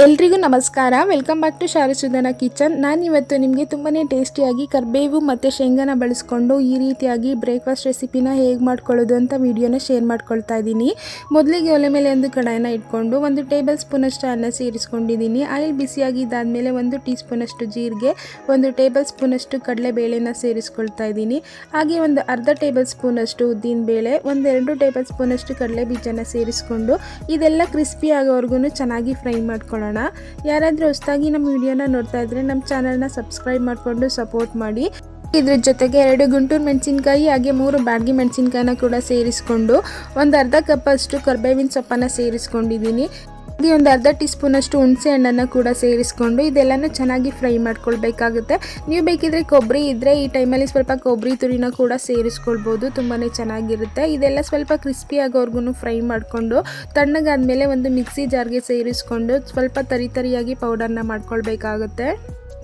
ಎಲ್ರಿಗೂ ನಮಸ್ಕಾರ. Welcome back to ಶಾರುಸುಧನ ಕಿಚನ್. ನಾನಿವತ್ತು ನಿಮಗೆ ತುಂಬಾ ಟೇಸ್ಟಿಯಾಗಿ ಕರಿಬೇವು ಮತ್ತು ಶೇಂಗಾನ ಬಳಸ್ಕೊಂಡು ಈ ರೀತಿಯಾಗಿ ಬ್ರೇಕ್ಫಾಸ್ಟ್ ರೆಸಿಪಿನ ಹೇಗೆ ಮಾಡ್ಕೊಳ್ಳೋದು ಅಂತ ವಿಡಿಯೋನ ಶೇರ್ ಮಾಡ್ಕೊಳ್ತಾ ಇದ್ದೀನಿ. ಮೊದಲಿಗೆ ಒಲೆ ಮೇಲೆ ಒಂದು ಕಡಾಯಿನ ಇಟ್ಕೊಂಡು 1 ಟೇಬಲ್ ಸ್ಪೂನಷ್ಟು ಅನ್ನ ಸೇರಿಸ್ಕೊಂಡಿದ್ದೀನಿ. ಆಯಿಲ್ ಬಿಸಿಯಾಗಿದ್ದಾದಮೇಲೆ 1 ಟೀ ಸ್ಪೂನಷ್ಟು ಜೀರಿಗೆ, 1 ಟೇಬಲ್ ಸ್ಪೂನಷ್ಟು ಕಡಲೆಬೇಳೆನ ಸೇರಿಸ್ಕೊಳ್ತಾ ಇದ್ದೀನಿ. ಹಾಗೆ ಒಂದು ಅರ್ಧ ಟೇಬಲ್ ಸ್ಪೂನಷ್ಟು ಉದ್ದಿನಬೇಳೆ, 1-2 ಟೇಬಲ್ ಸ್ಪೂನಷ್ಟು ಕಡಲೆ ಬೀಜನ ಸೇರಿಸ್ಕೊಂಡು ಇದೆಲ್ಲ ಕ್ರಿಸ್ಪಿ ಆಗೋವರೆಗೂ ಚೆನ್ನಾಗಿ ಫ್ರೈ ಮಾಡ್ಕೊಳ್ಳೋಣ. ಯಾರಾದರೂ ಹೊಸದಾಗಿ ನಮ್ಮ ವಿಡಿಯೋನ ನೋಡ್ತಾ ಇದ್ರೆ ನಮ್ಮ ಚಾನಲ್ನ ಸಬ್ಸ್ಕ್ರೈಬ್ ಮಾಡಿಕೊಂಡು ಸಪೋರ್ಟ್ ಮಾಡಿ. ಇದ್ರ ಜೊತೆಗೆ 2 ಗುಂಟೂರು ಮೆಣಸಿನ್ಕಾಯಿ ಹಾಗೆ 3 ಬ್ಯಾಡಗಿ ಮೆಣಸಿನ್ಕಾಯಿನ ಕೂಡ ಸೇರಿಸ್ಕೊಂಡು ಒಂದು ಅರ್ಧ ಕಪ್ಪಷ್ಟು ಕರಿಬೇವಿನ ಸೊಪ್ಪನ್ನು ಸೇರಿಸ್ಕೊಂಡಿದ್ದೀನಿ. ಹಾಗೆ ಒಂದು ಅರ್ಧ ಟೀ ಸ್ಪೂನಷ್ಟು ಹುಣಸೆ ಹಣ್ಣನ್ನು ಕೂಡ ಸೇರಿಸ್ಕೊಂಡು ಇದೆಲ್ಲನೂ ಚೆನ್ನಾಗಿ ಫ್ರೈ ಮಾಡ್ಕೊಳ್ಬೇಕಾಗುತ್ತೆ. ನೀವು ಬೇಕಿದ್ರೆ ಕೊಬ್ಬರಿ ಇದ್ದರೆ ಈ ಟೈಮಲ್ಲಿ ಸ್ವಲ್ಪ ಕೊಬ್ಬರಿ ತುರಿನ ಕೂಡ ಸೇರಿಸ್ಕೊಳ್ಬೋದು, ತುಂಬಾ ಚೆನ್ನಾಗಿರುತ್ತೆ. ಇದೆಲ್ಲ ಸ್ವಲ್ಪ ಕ್ರಿಸ್ಪಿ ಆಗೋವರೆಗೂ ಫ್ರೈ ಮಾಡಿಕೊಂಡು ತಣ್ಣಗಾದ್ಮೇಲೆ ಒಂದು ಮಿಕ್ಸಿ ಜಾರ್ಗೆ ಸೇರಿಸ್ಕೊಂಡು ಸ್ವಲ್ಪ ತರಿಯಾಗಿ ಪೌಡರ್ನ ಮಾಡ್ಕೊಳ್ಬೇಕಾಗುತ್ತೆ.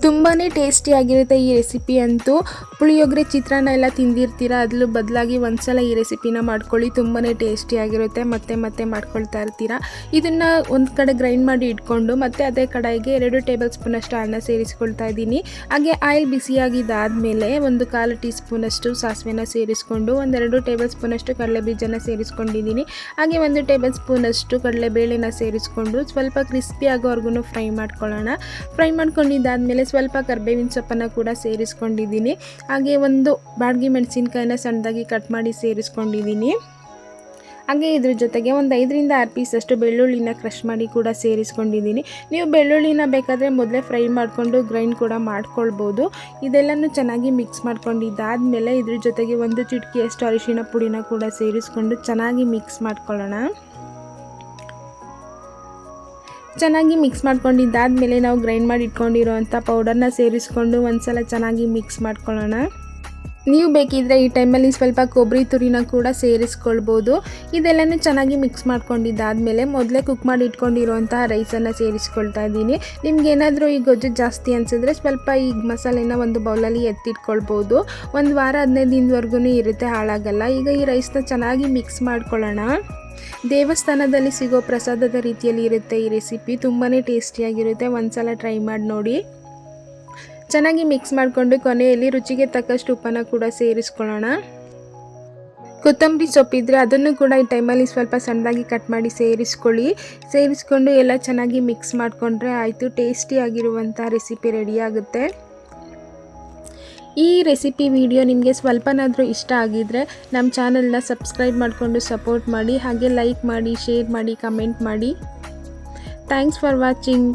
ತುಂಬಾ ಟೇಸ್ಟಿಯಾಗಿರುತ್ತೆ ಈ ರೆಸಿಪಿ ಅಂತೂ. ಪುಳಿಯೋಗರೆ, ಚಿತ್ರಾನ್ನ ಎಲ್ಲ ತಿಂದಿರ್ತೀರ, ಅದ್ರ ಬದಲಾಗಿ ಒಂದ್ಸಲ ಈ ರೆಸಿಪಿನ ಮಾಡ್ಕೊಳ್ಳಿ, ತುಂಬಾ ಟೇಸ್ಟಿಯಾಗಿರುತ್ತೆ. ಮತ್ತೆ ಮಾಡ್ಕೊಳ್ತಾ ಇರ್ತೀರ. ಇದನ್ನು ಒಂದು ಕಡೆ ಗ್ರೈಂಡ್ ಮಾಡಿ ಇಟ್ಕೊಂಡು ಮತ್ತೆ ಅದೇ ಕಡಾಯಿಗೆ 2 ಟೇಬಲ್ ಸ್ಪೂನಷ್ಟು ಅನ್ನ ಸೇರಿಸ್ಕೊಳ್ತಾ ಇದ್ದೀನಿ. ಹಾಗೆ ಆಯಿಲ್ ಬಿಸಿಯಾಗಿದ್ದಾದಮೇಲೆ 1/4 ಟೀ ಸ್ಪೂನಷ್ಟು ಸಾಸಿವೆನ ಸೇರಿಸ್ಕೊಂಡು 1-2 ಟೇಬಲ್ ಸ್ಪೂನಷ್ಟು ಕಡಲೆ ಬೀಜನ ಸೇರಿಸ್ಕೊಂಡಿದ್ದೀನಿ. ಹಾಗೆ 1 ಟೇಬಲ್ ಸ್ಪೂನಷ್ಟು ಕಡಲೆಬೇಳೆನ ಸೇರಿಸ್ಕೊಂಡು ಸ್ವಲ್ಪ ಕ್ರಿಸ್ಪಿ ಆಗೋವರೆಗೂ ಫ್ರೈ ಮಾಡ್ಕೊಳ್ಳೋಣ. ಫ್ರೈ ಮಾಡ್ಕೊಂಡಿದ್ದಾದಮೇಲೆ ಸ್ವಲ್ಪ ಕರಿಬೇವಿನ ಸೊಪ್ಪನ್ನು ಕೂಡ ಸೇರಿಸ್ಕೊಂಡಿದ್ದೀನಿ. ಹಾಗೆ ಒಂದು ಬ್ಯಾಡಗಿ ಮೆಣಸಿನ್ಕಾಯಿನ ಸಣ್ಣದಾಗಿ ಕಟ್ ಮಾಡಿ ಸೇರಿಸ್ಕೊಂಡಿದ್ದೀನಿ. ಹಾಗೆ ಇದ್ರ ಜೊತೆಗೆ ಒಂದು 5-6 ಪೀಸಷ್ಟು ಬೆಳ್ಳುಳ್ಳಿನ ಕ್ರಷ್ ಮಾಡಿ ಕೂಡ ಸೇರಿಸ್ಕೊಂಡಿದ್ದೀನಿ. ನೀವು ಬೆಳ್ಳುಳ್ಳಿನ ಬೇಕಾದರೆ ಮೊದಲೇ ಫ್ರೈ ಮಾಡಿಕೊಂಡು ಗ್ರೈಂಡ್ ಕೂಡ ಮಾಡ್ಕೊಳ್ಬೋದು. ಇದೆಲ್ಲನೂ ಚೆನ್ನಾಗಿ ಮಿಕ್ಸ್ ಮಾಡ್ಕೊಂಡಿದ್ದಾದಮೇಲೆ ಇದ್ರ ಜೊತೆಗೆ 1 ಚಿಟಿಕೆಯಷ್ಟು ಅರಿಶಿಣ ಪುಡಿನ ಕೂಡ ಸೇರಿಸ್ಕೊಂಡು ಚೆನ್ನಾಗಿ ಮಿಕ್ಸ್ ಮಾಡ್ಕೊಳ್ಳೋಣ. ಚೆನ್ನಾಗಿ ಮಿಕ್ಸ್ ಮಾಡ್ಕೊಂಡಿದ್ದಾದಮೇಲೆ ನಾವು ಗ್ರೈಂಡ್ ಮಾಡಿ ಇಟ್ಕೊಂಡಿರೋವಂಥ ಪೌಡರ್ನ ಸೇರಿಸ್ಕೊಂಡು ಒಂದ್ಸಲ ಚೆನ್ನಾಗಿ ಮಿಕ್ಸ್ ಮಾಡ್ಕೊಳ್ಳೋಣ. ನೀವು ಬೇಕಿದ್ದರೆ ಈ ಟೈಮಲ್ಲಿ ಸ್ವಲ್ಪ ಕೊಬ್ಬರಿ ತುರಿನ ಕೂಡ ಸೇರಿಸ್ಕೊಳ್ಬೋದು. ಇದೆಲ್ಲನೂ ಚೆನ್ನಾಗಿ ಮಿಕ್ಸ್ ಮಾಡ್ಕೊಂಡಿದ್ದಾದಮೇಲೆ ಮೊದಲೇ ಕುಕ್ ಮಾಡಿ ಇಟ್ಕೊಂಡಿರೋವಂಥ ರೈಸನ್ನು ಸೇರಿಸ್ಕೊಳ್ತಾ ಇದ್ದೀನಿ. ನಿಮ್ಗೇನಾದರೂ ಈ ಗೊಜ್ಜು ಜಾಸ್ತಿ ಅನಿಸಿದ್ರೆ ಸ್ವಲ್ಪ ಈ ಮಸಾಲೆನ ಒಂದು ಬೌಲಲ್ಲಿ ಎತ್ತಿಟ್ಕೊಳ್ಬೋದು. 1 ವಾರ 15 ದಿನದವರೆಗೂ ಇರುತ್ತೆ, ಹಾಳಾಗಲ್ಲ. ಈಗ ಈ ರೈಸ್ನ ಚೆನ್ನಾಗಿ ಮಿಕ್ಸ್ ಮಾಡ್ಕೊಳ್ಳೋಣ. ದೇವಸ್ಥಾನದಲ್ಲಿ ಸಿಗೋ ಪ್ರಸಾದದ ರೀತಿಯಲ್ಲಿ ಇರುತ್ತೆ ಈ ರೆಸಿಪಿ, ತುಂಬಾ ಟೇಸ್ಟಿಯಾಗಿರುತ್ತೆ. ಒಂದ್ಸಲ ಟ್ರೈ ಮಾಡಿ ನೋಡಿ. ಚೆನ್ನಾಗಿ ಮಿಕ್ಸ್ ಮಾಡಿಕೊಂಡು ಕೊನೆಯಲ್ಲಿ ರುಚಿಗೆ ತಕ್ಕಷ್ಟು ಉಪ್ಪನ್ನು ಕೂಡ ಸೇರಿಸ್ಕೊಳ್ಳೋಣ. ಕೊತ್ತಂಬರಿ ಸೊಪ್ಪಿದ್ರೆ ಅದನ್ನು ಕೂಡ ಈ ಟೈಮಲ್ಲಿ ಸ್ವಲ್ಪ ಸಣ್ಣದಾಗಿ ಕಟ್ ಮಾಡಿ ಸೇರಿಸ್ಕೊಂಡು ಎಲ್ಲ ಚೆನ್ನಾಗಿ ಮಿಕ್ಸ್ ಮಾಡಿಕೊಂಡ್ರೆ ಆಯಿತು, ಟೇಸ್ಟಿಯಾಗಿರುವಂಥ ರೆಸಿಪಿ ರೆಡಿಯಾಗುತ್ತೆ. ಈ ರೆಸಿಪಿ ವಿಡಿಯೋ ನಿಮಗೆ ಸ್ವಲ್ಪನಾದರೂ ಇಷ್ಟ ಆಗಿದ್ದರೆ ನಮ್ಮ ಚಾನಲ್ನ ಸಬ್ಸ್ಕ್ರೈಬ್ ಮಾಡಿಕೊಂಡು ಸಪೋರ್ಟ್ ಮಾಡಿ. ಹಾಗೆ ಲೈಕ್ ಮಾಡಿ, ಶೇರ್ ಮಾಡಿ, ಕಮೆಂಟ್ ಮಾಡಿ. Thanks for watching.